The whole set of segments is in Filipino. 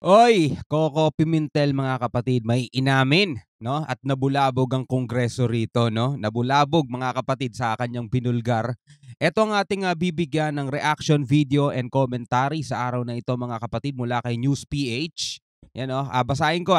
Oy, Coco Pimentel mga kapatid, may inamin, no? At nabulabog ang kongreso rito, no? Nabulabog mga kapatid sa kanyang binulgar. Ito ang ating bibigyan ng reaction video and commentary sa araw na ito mga kapatid mula kay News PH. Yan oh, basahin ko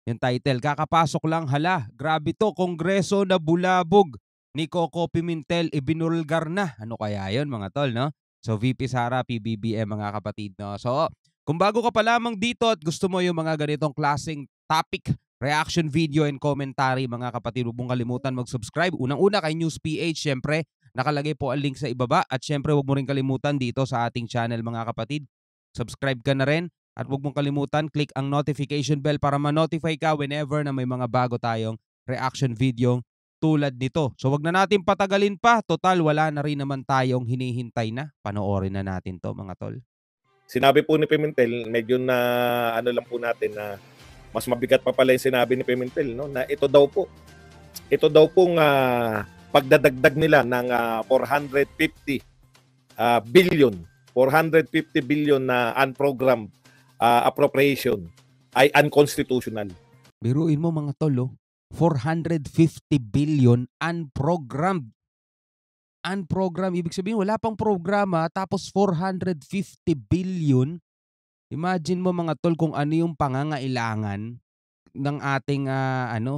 yung title. Kakapasok lang, hala, grabe to, kongreso nabulabog ni Coco Pimentel ibinulgar na. Ano kaya 'yon mga tol, no? So VP Sara, PBBM mga kapatid, no? So kung bago ka pa lamang dito at gusto mo yung mga ganitong klaseng topic, reaction video and commentary mga kapatid, huwag mong kalimutan mag-subscribe. Unang-una kay News PH, syempre, nakalagay po ang link sa ibaba. At syempre, huwag mo rin kalimutan dito sa ating channel mga kapatid. Subscribe ka na rin. At huwag mong kalimutan, click ang notification bell para ma-notify ka whenever na may mga bago tayong reaction video tulad nito. So wag na natin patagalin pa. Total, wala na rin naman tayong hinihintay na. Panoorin na natin to mga tol. Sinabi po ni Pimentel, medyo na ano lang po natin na mas mabigat pa pala yung sinabi ni Pimentel, no, na ito daw pong pagdadagdag nila ng 450 billion na unprogrammed appropriation ay unconstitutional. Biruin mo mga tol, 450 billion unprogrammed. Unprogrammed, ibig sabihin wala pang programa tapos 450 billion. Imagine mo mga tol kung ano yung pangangailangan ng ating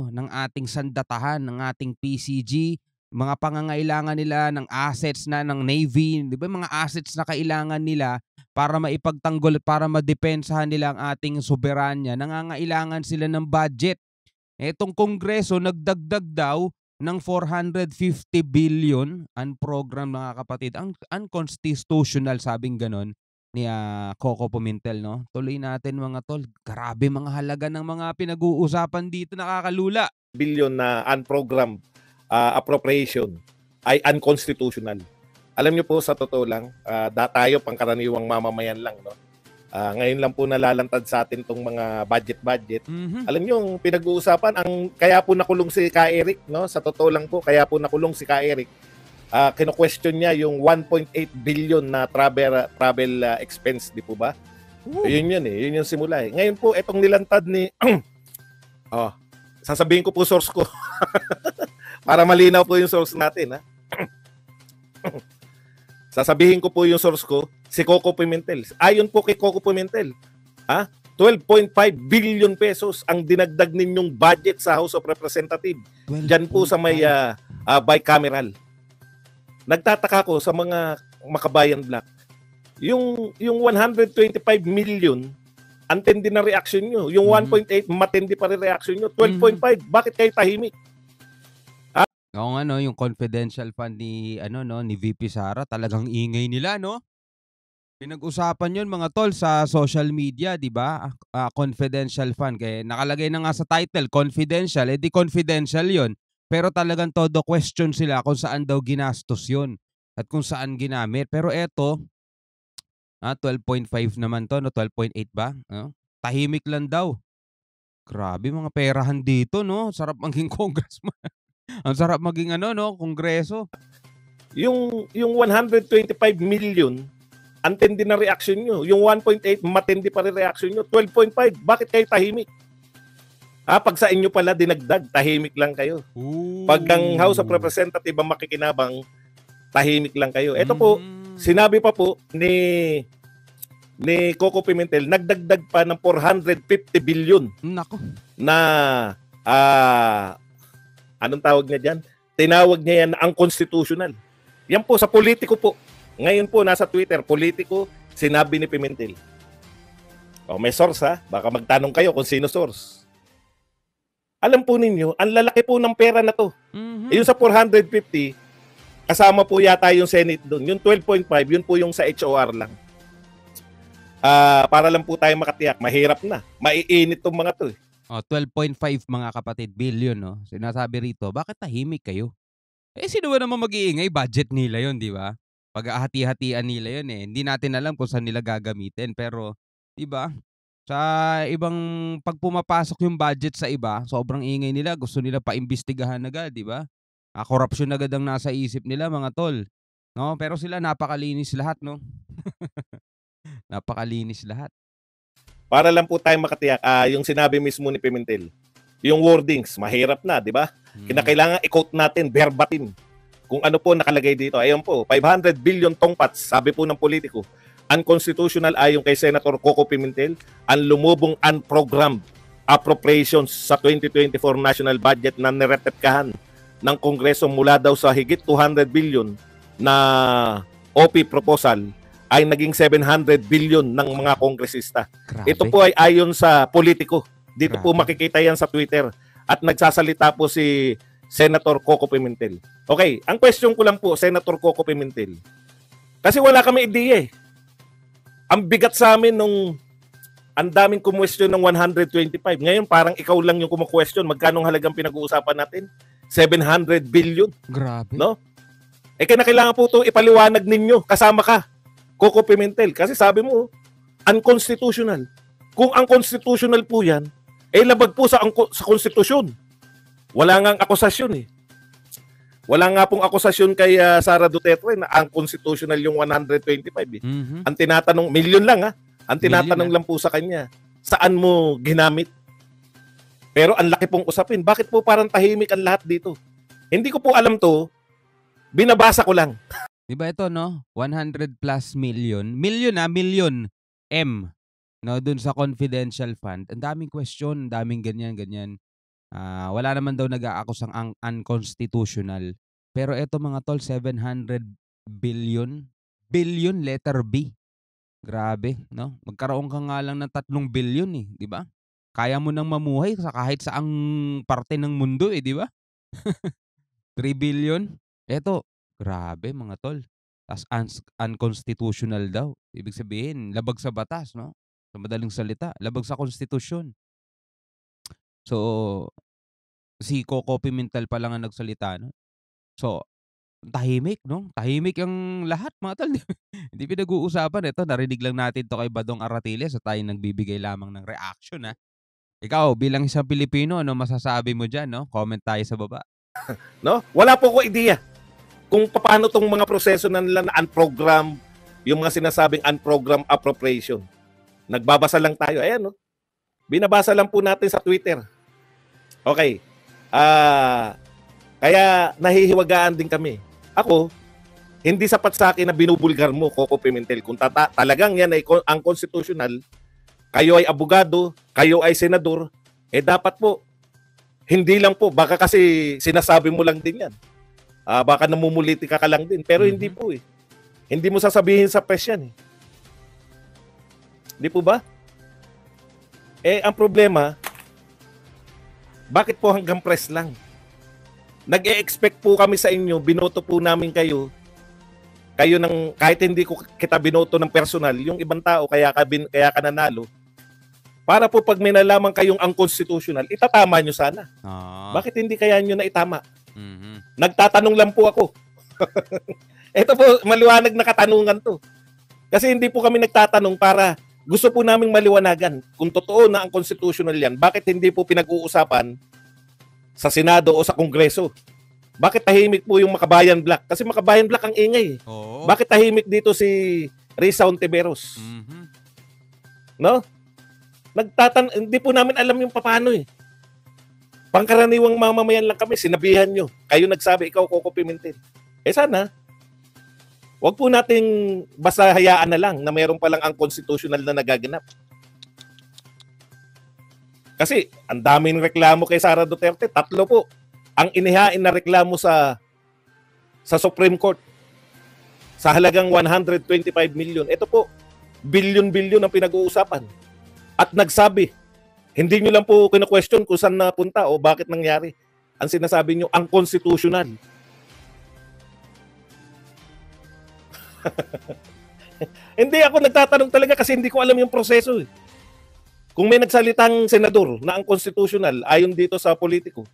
ng ating sandatahan, ng ating PCG, mga pangangailangan nila ng assets na ng Navy, 'di ba? Mga assets na kailangan nila para maipagtanggol at para madepensahan nila ang ating soberanya. Nangangailangan sila ng budget. Etong kongreso nagdagdag daw ng 450 billion unprogrammed mga kapatid. Ang unconstitutional sabing ganon ni Coco Pimentel, no? Tuloy natin mga tol. Grabe mga halaga ng mga pinag-uusapan dito, nakakalula. Billion na unprogrammed appropriation ay unconstitutional. Alam niyo po, sa totoo lang, tayo pangkaraniwang mamamayan lang, no? Ngayon lang po nalalantad sa atin tong mga budget. Alam niyo, yung pinag-uusapan, kaya po nakulong si Ka Eric, no? Sa totoo lang po, kaya po nakulong si Ka Eric. Kino-question niya yung 1.8 billion na travel expense, di po ba? Yun yung simula eh. Ngayon po, itong nilantad ni sasabihin ko po source ko para malinaw po yung source natin, ha. Sasabihin ko po yung source ko, si Coco Pimentel. Ayon po kay Coco Pimentel, 12.5 billion pesos ang dinagdag ninyong budget sa House of Representatives. Diyan po sa may bicameral. Nagtataka ko sa mga makabayan black. Yung 125 million, antindi na reaction nyo. Yung 1.8, matindi pa rin reaction nyo. 12.5, bakit kayo tahimik? Oo nga, no, yung confidential fund ni ni VP Sara, talagang ingay nila, no? Pinag-usapan 'yon mga tol sa social media, 'di ba? Confidential fund, kaya nakalagay na nga sa title, confidential, di confidential 'yon. Pero talagang todo question sila kung saan daw ginastos 'yon at kung saan ginamit. Pero eto, 12.5 naman to, no, 12.8 ba? Tahimik lang daw. Grabe mga perahan dito, no? Sarap maging congressman. Ang sarap maging kongreso. Yung 125 million, antindi na reaction nyo. Yung 1.8, matindi pa rin reaction nyo. 12.5, bakit kayo tahimik? Pag sa inyo pala dinagdag, tahimik lang kayo. Pag ang House of Representatives ang makikinabang, tahimik lang kayo. Ito po, sinabi pa po ni Coco Pimentel, nagdagdag pa ng 450 billion. Nako. Na anong tawag niya dyan? Tinawag niya yan ang constitutional. Yan po sa politiko po. Ngayon po nasa Twitter, politiko, sinabi ni Pimentel. May source, ha? Baka magtanong kayo kung sino source. Alam po ninyo, ang lalaki po ng pera na to. Yung sa 450, kasama po yata yung Senate doon. Yung 12.5, yun po yung sa HOR lang. Para lang po tayo makatiyak, mahirap na. Maiinit tong mga to. 12.5 mga kapatid, billion, no? Sinasabi rito, bakit tahimik kayo? Sino ba naman mag-iingay? Budget nila yon, di ba? Pag-ahati-hatian nila yon eh. Hindi natin alam kung saan nila gagamitin. Pero, di ba? Sa ibang, pag pumapasok yung budget sa iba, sobrang ingay nila. Gusto nila paimbestigahan agad, di ba? Korupsyon agad ang nasa isip nila, mga tol. No? Pero sila napakalinis lahat, no? Napakalinis lahat. Para lang po tayo makatiyak, yung sinabi mismo ni Pimentel, yung wordings, mahirap na, di ba? Kinakailangan i-quote natin verbatim kung ano po nakalagay dito. Ayun po, 500 billion tongpats, sabi po ng politiko, unconstitutional ayon kay Senator Coco Pimentel, ang lumubong unprogrammed appropriations sa 2024 national budget na niretepkahan ng Kongreso mula daw sa higit 200 billion na OP proposal ay naging 700 billion ng mga kongresista. Grabe. Ito po ay ayon sa politiko. Dito po Grabe. makikita yan sa Twitter. At nagsasalita po si Senator Coco Pimentel. Okay, ang question ko lang po, Senator Coco Pimentel. Kasi wala kami ideya eh. Ang bigat sa amin nung ang daming kumwestiyon ng 125. Ngayon parang ikaw lang yung kumu-question. Magkano halagang pinag-uusapan natin? 700 billion. Grabe. No? Eh kailangan po ito ipaliwanag ninyo. Kasama ka, Coco Pimentel. Kasi sabi mo, unconstitutional. Kung ang constitutional po yan, eh labag po sa konstitusyon. Wala nga ang akusasyon eh. Wala nga pong akusasyon kay Sara Duterte na unconstitutional yung 125 eh. Ang tinatanong, milyon lang ang tinatanong lang po sa kanya, saan mo ginamit? Pero ang laki pong usapin. Bakit po parang tahimik ang lahat dito? Hindi ko po alam to. Binabasa ko lang. Di ba ito, no? 100 plus million. Million M. No, dun sa confidential fund. Ang daming question, ang daming ganyan. Wala naman daw nag-aakusang ang unconstitutional. Pero eto mga tol, 700 billion. Billion, letter B. Grabe, no? Magkaroon ka nga lang ng 3 billion eh, di ba? Kaya mo nang mamuhay sa kahit saang parte ng mundo eh, di ba? 3 billion. Eto, grabe mga tol. Tas unconstitutional daw. Ibig sabihin, labag sa batas, no? Sa madaling salita, labag sa konstitusyon. So, si Coco Pimentel pa lang ang nagsalita, no? So, tahimik, no? Tahimik ang lahat, mga tol. Hindi pinag-uusapan. Ito, narinig lang natin to kay Badong Aratiles at tayo nagbibigay lamang ng reaction, ha? Ikaw, bilang isang Pilipino, ano masasabi mo dyan, no? Comment tayo sa baba. No? Wala po ko ideya kung paano tong mga proseso na nila na unprogram, yung mga sinasabing unprogram appropriation. Nagbabasa lang tayo. Ayan, no? Binabasa lang po natin sa Twitter. Okay. Kaya nahihiwagaan din kami. Ako, hindi sapat sa akin na binubulgar mo, Coco Pimentel. Kung talagang yan ay unconstitutional, kayo ay abogado, kayo ay senador, eh dapat po, hindi lang po, baka kasi sinasabi mo lang din yan. Baka namumuliti ka lang din, pero hindi po eh. Hindi mo sasabihin sa press yan eh. Hindi po ba? Eh, ang problema, bakit po hanggang press lang? Nag-e-expect po kami sa inyo, binoto po namin kayo ng, kahit hindi ko kita binoto ng personal, yung ibang tao, kaya ka nanalo, para po pag may nalaman kayong unconstitutional, itatama nyo sana. Bakit hindi kaya nyo na itama? Nagtatanong lang po ako. Ito po, maliwanag na katanungan to. Kasi hindi po kami nagtatanong para gusto po naming maliwanagan kung totoo na ang constitutional yan, bakit hindi po pinag-uusapan sa Senado o sa Kongreso? Bakit tahimik po yung Makabayan Black? Kasi Makabayan Black ang ingay. Bakit tahimik dito si Risa Ontiveros? No? Hindi po namin alam yung paano eh. Pangkaraniwang mamamayan lang kami, sinabihan nyo. Kayo nagsabi, ikaw Coco Pimentel. Eh sana, wag po nating basta hayaan na lang na mayroon palang ang constitutional na nagaganap. Kasi ang daming reklamo kay Sara Duterte, 3 po ang inihain na reklamo sa Supreme Court sa halagang 125 million. Ito po, billion-billion ang pinag-uusapan. At nagsabi, hindi nyo lang po kina-question kung saan napunta o bakit nangyari. Ang sinasabi nyo, unconstitutional. Hindi ako nagtatanong talaga kasi hindi ko alam yung proseso eh. Kung may nagsalitang senador na ang constitutional ayon dito sa politiko,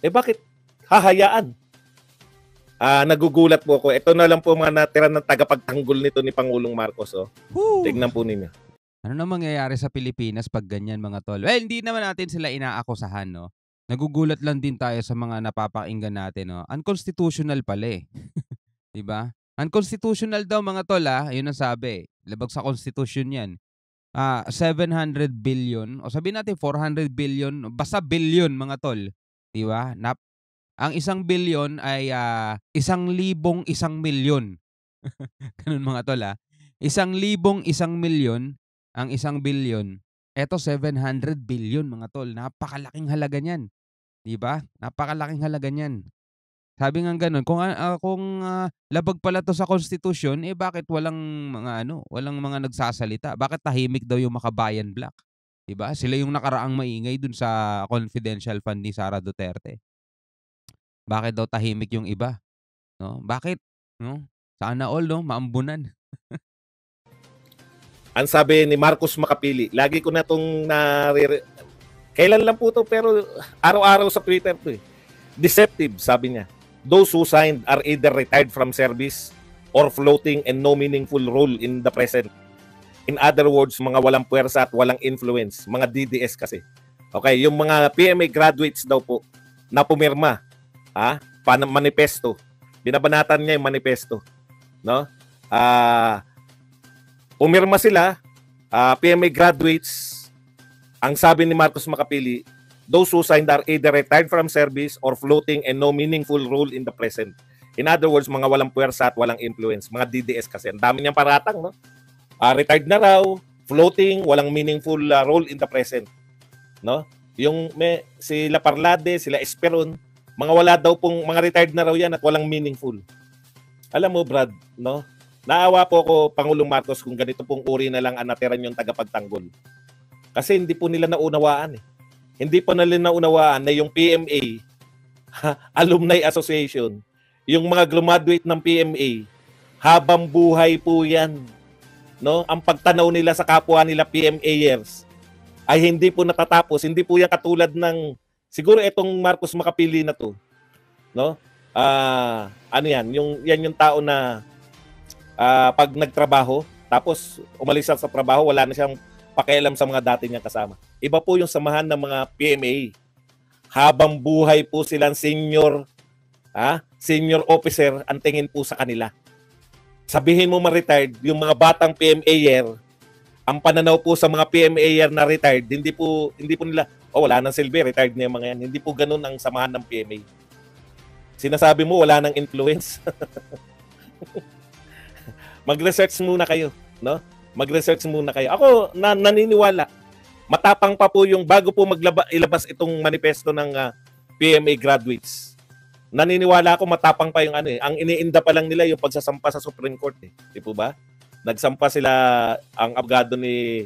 eh bakit hahayaan? Nagugulat po ako. Ito na lang po mga natira ng tagapagtanggol nito ni Pangulong Marcos. Oh. Tignan po ninyo. Ano na mangyayari sa Pilipinas pag ganyan mga tol? Well, hindi naman natin sila inaakusahan, no? Nagugulat lang din tayo sa mga napapakinggan natin, no? Unconstitutional pala eh. Diba? Unconstitutional daw mga tol, yun ang sabi. Labag sa konstitusyon yan. 700 billion o sabihin natin 400 billion, basta billion mga tol, 'di ba? Ang 1 billion ay 1,000,000 gano'n mga tol, 1,000,000 ang 1 billion. Eto 700 billion mga tol, napakalaking halaga niyan, 'di ba? Napakalaking halaga niyan. Sabi nga gano'n kung labag pala 'to sa konstitusyon, eh, bakit walang mga nagsasalita? Bakit tahimik daw yung Makabayan Black, 'di ba? Sila yung nakaraang maingay dun sa confidential fund ni Sara Duterte. Bakit daw tahimik yung iba, 'no? Bakit, 'no? Sana all 'no, maambunan. Ang sabi ni Marcos Makapili, lagi ko na itong kailan lang po to pero araw-araw sa Twitter to eh. Deceptive, sabi niya. Those who signed are either retired from service or floating and no meaningful role in the present. In other words, mga walang puwersa at walang influence. Mga DDS kasi. Okay, yung mga PMA graduates daw po na pumirma, manifesto. Binabanatan niya yung manifesto, no? Pumirma sila, PMA graduates. Ang sabi ni Marcos Makapili, those who signed are either retired from service or floating and no meaningful role in the present. In other words, mga walang puwersa at walang influence. Mga DDS kasi. Ang dami niyang paratang, no? Retired na raw, floating, walang meaningful role in the present. No? Yung sila Parlade, sila Esperon, mga wala daw pong, mga retired na raw yan at walang meaningful. Alam mo, Brad, no? Naawa po ko, Pangulong Marcos, kung ganito pong uri na lang ang natiran yung tagapagtanggol. Kasi hindi po nila naunawaan eh. Hindi pa nila naunawaan na yung PMA, Alumni Association, yung mga graduate ng PMA, habang buhay po yan. No? Ang pagtanaw nila sa kapwa nila PMAers ay hindi po natatapos. Hindi po yan katulad ng, siguro itong Marcos Makapili na to. No? Ano yan? Yan yung tao na pag nagtrabaho, tapos umalis sa trabaho, wala na siyang pakialam sa mga dati niyang kasama. Iba po yung samahan ng mga PMA. Habang buhay po silang senior officer ang tingin po sa kanila. Sabihin mo ma-retired, yung mga batang PMAyer, ang pananaw po sa mga PMAyer na retired, hindi po nila, wala nang silbi, retired na yung mga yan. Hindi po ganun ang samahan ng PMA. Sinasabi mo, wala nang influence. Mag-research muna kayo, no? Mag-research muna kayo. Ako naniniwala. Matapang pa po yung bago po ilabas itong manifesto ng PMA graduates. Naniniwala ako matapang pa yung ang iniinda pa lang nila yung pagsasampa sa Supreme Court eh. Di po ba? Nagsampa sila ang abogado ni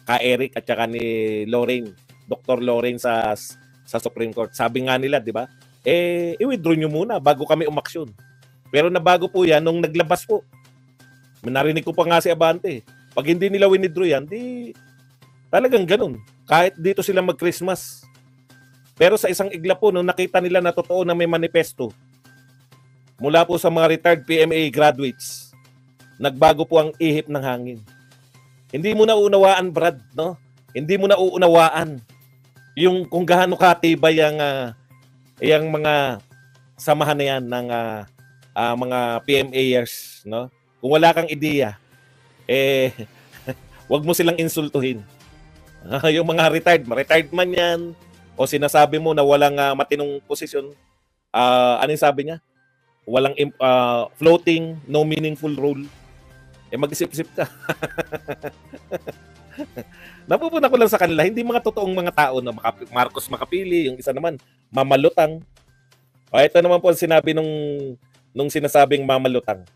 Ka Eric at saka ni Lorraine, Dr. Lorraine sa Supreme Court. Sabi nga nila, di ba? I-withdraw nyo muna bago kami umaksyon. Pero nabago po yan nung naglabas po. Narinig ko pa nga si Abante. Pag hindi nila withdraw yan, di talagang ganun. Kahit dito sila mag-Christmas. Pero sa isang igla po, nung nakita nila na totoo na may manifesto, mula po sa mga retired PMA graduates, nagbago po ang ihip ng hangin. Hindi mo na uunawaan, Brad, no? Hindi mo na uunawaan yung kung gaano katibay yung mga samahan na yan ng mga PMAers, no? Kung wala kang ideya, wag mo silang insultuhin. Yung mga retired man yan, o sinasabi mo na walang matinong posisyon, ano yung sabi niya? Walang floating, no meaningful role. Mag-isip-isip ka. Napupuna ko lang sa kanila, hindi mga totoong mga tao na Marcos Makapili, yung isa naman, mamalutang. Ito naman po ang sinabi nung sinasabing mamalutang.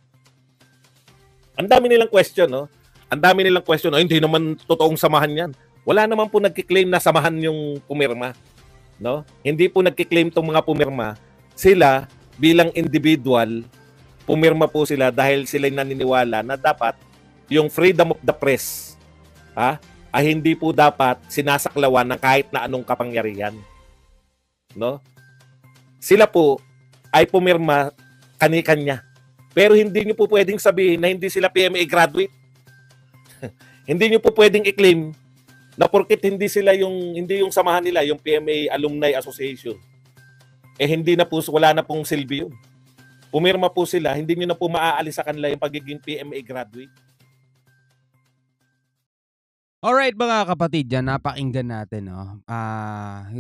Ang dami nilang question, no? Ang dami nilang question, hindi naman totoong samahan yan. Wala naman po nagkiklaim na samahan yung pumirma, no? Hindi po nagkiklaim tong mga pumirma. Sila bilang individual, pumirma po sila dahil sila naniniwala na dapat yung freedom of the press ay hindi po dapat sinasaklawan ng kahit na anong kapangyarihan, no? Sila po ay pumirma kani-kanya. Pero hindi niyo po pwedeng sabihin na hindi sila PMA graduate. Hindi niyo po pwedeng i-claim na porket hindi yung samahan nila, yung PMA Alumni Association, hindi na po, wala na pong silbi yun. Pumirma po sila, hindi niyo na po maaalis sa kanila yung pagiging PMA graduate. Alright mga kapatid, yan napakinggan natin 'no.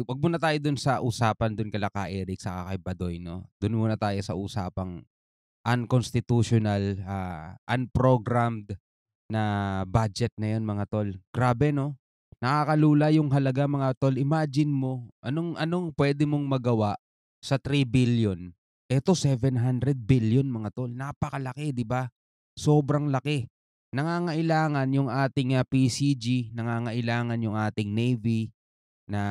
Wag muna tayo dun sa usapan dun kila Ka Eric saka kay Badoy 'no. Dun muna tayo sa usapang unconstitutional, unprogrammed na budget na yun mga tol. Grabe 'no, nakakalula yung halaga mga tol. Imagine mo anong anong puwede mong magawa sa 3 billion. Eto 700 billion mga tol, napakalaki 'di ba? Sobrang laki. Nangangailangan yung ating, PCG, nangangailangan yung ating Navy na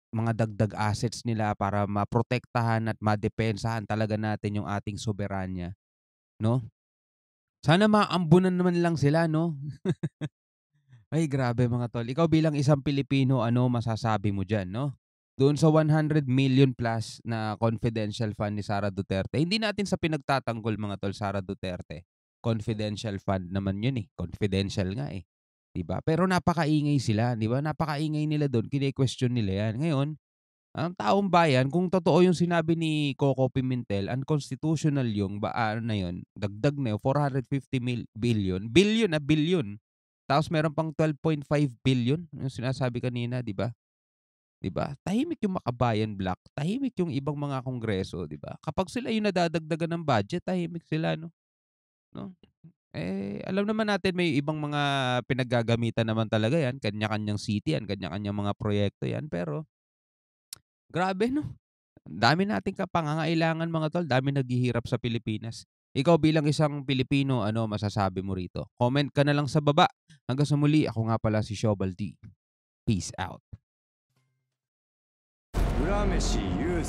mga dagdag assets nila para maprotektahan at madepensahan talaga natin yung ating soberanya 'no. Sana maambunan naman lang sila 'no. Ay grabe mga tol. Ikaw bilang isang Pilipino, ano masasabi mo diyan 'no? Doon sa 100 million plus na confidential fund ni Sara Duterte. Hindi natin sa pinagtatanggol mga tol, Sara Duterte. Confidential fund naman 'yun, eh, confidential nga, eh, 'di ba? Pero napakaingay sila, 'di ba? Napakaingay nila do'n, kine-question nila 'yan. Ngayon, ang taong bayan kung totoo yung sinabi ni Coco Pimentel, unconstitutional yung ano na yun, dagdag na yun, 450 billion, billion. Tapos meron pang 12.5 billion yung sinasabi kanina, 'di ba? 'Di ba? Tahimik yung Makabayan Block, tahimik yung ibang mga kongreso, 'di ba? Kapag sila yung nadadagdagan ng budget, tahimik sila 'no? Eh, alam naman natin may ibang mga pinaggagamitan naman talaga 'yan, kanya-kanyang city 'yan, kanya-kanyang mga proyekto 'yan, pero grabe 'no? Ang dami nating pangangailangan mga tol, daming naghihirap sa Pilipinas. Ikaw bilang isang Pilipino, ano masasabi mo rito? Comment ka na lang sa baba. Hanggang sa muli, ako nga pala si Shobal D. Peace out. 浦飯ユース